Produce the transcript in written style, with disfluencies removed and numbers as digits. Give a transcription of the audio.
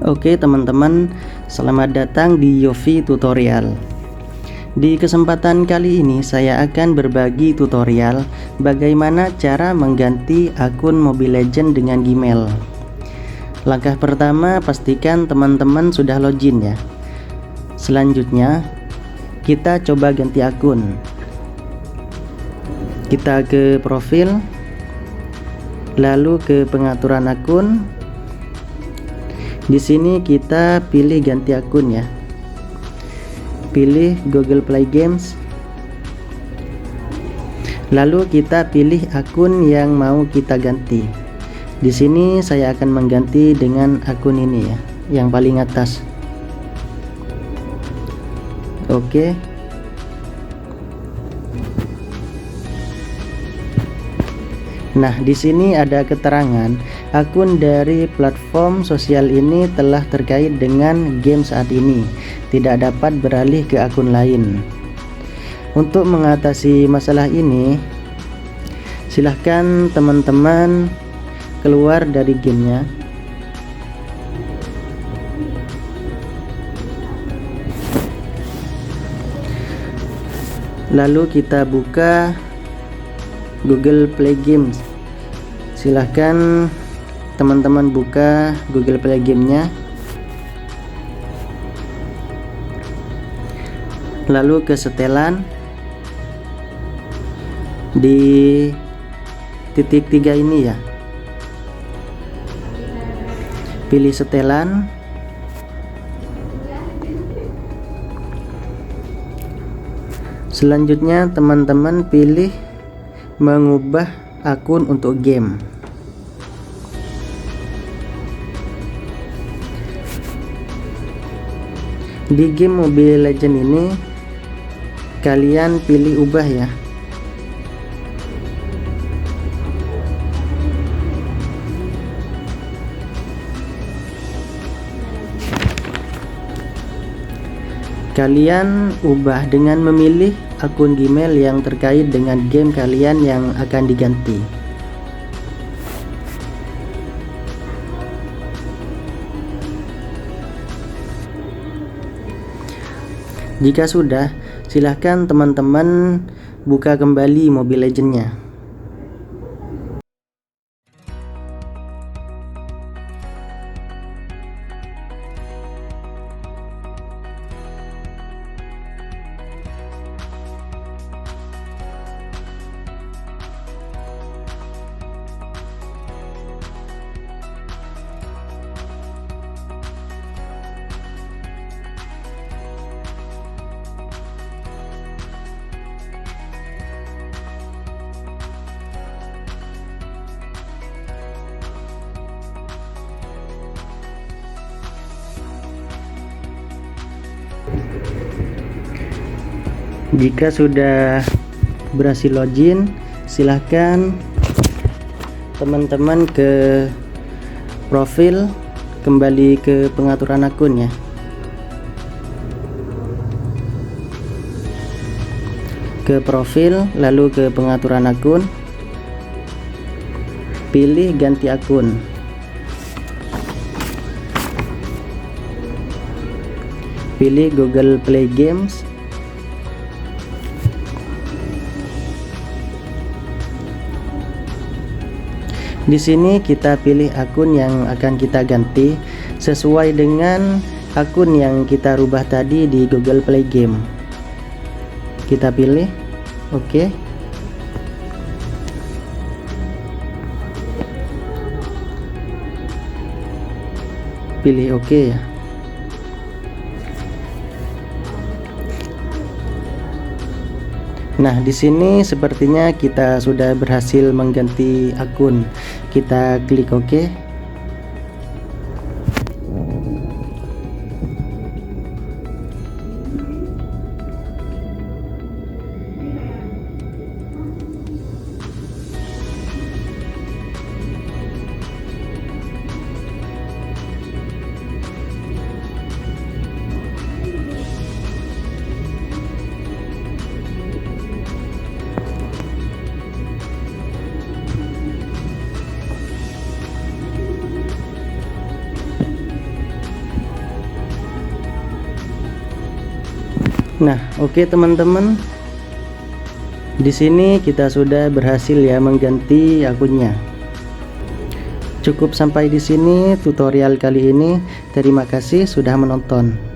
Oke teman-teman, selamat datang di Yofi Tutorial. Di kesempatan kali ini saya akan berbagi tutorial bagaimana cara mengganti akun Mobile Legends dengan Gmail. Langkah pertama, pastikan teman-teman sudah login ya. Selanjutnya, kita coba ganti akun. Kita ke profil, lalu ke pengaturan akun. Di sini kita pilih ganti akun ya. Pilih Google Play Games. Lalu kita pilih akun yang mau kita ganti. Di sini saya akan mengganti dengan akun ini ya, yang paling atas. Oke. Nah, di sini ada keterangan akun dari platform sosial ini telah terkait dengan game saat ini, tidak dapat beralih ke akun lain. Untuk mengatasi masalah ini, silahkan teman-teman keluar dari gamenya. Lalu kita buka Google Play Games. Silahkan teman-teman buka Google Play Game-nya. Lalu ke setelan. Di titik 3 ini ya. Pilih setelan. Selanjutnya teman-teman pilih mengubah akun untuk game. Di game Mobile Legends ini kalian pilih ubah ya. Kalian ubah dengan memilih akun Gmail yang terkait dengan game kalian yang akan diganti. Jika sudah, silahkan teman-teman buka kembali Mobile Legends-nya. Jika sudah berhasil login, silahkan teman-teman ke profil, kembali ke pengaturan akun ya. Ke profil, lalu ke pengaturan akun, pilih ganti akun. Pilih Google Play Games. Di sini kita pilih akun yang akan kita ganti sesuai dengan akun yang kita rubah tadi di Google Play Game. Kita pilih oke. Pilih oke ya. Nah, di sini sepertinya kita sudah berhasil mengganti akun. Kita klik OK. Nah, oke teman-teman. Di sini kita sudah berhasil ya mengganti akunnya. Cukup sampai di sini tutorial kali ini. Terima kasih sudah menonton.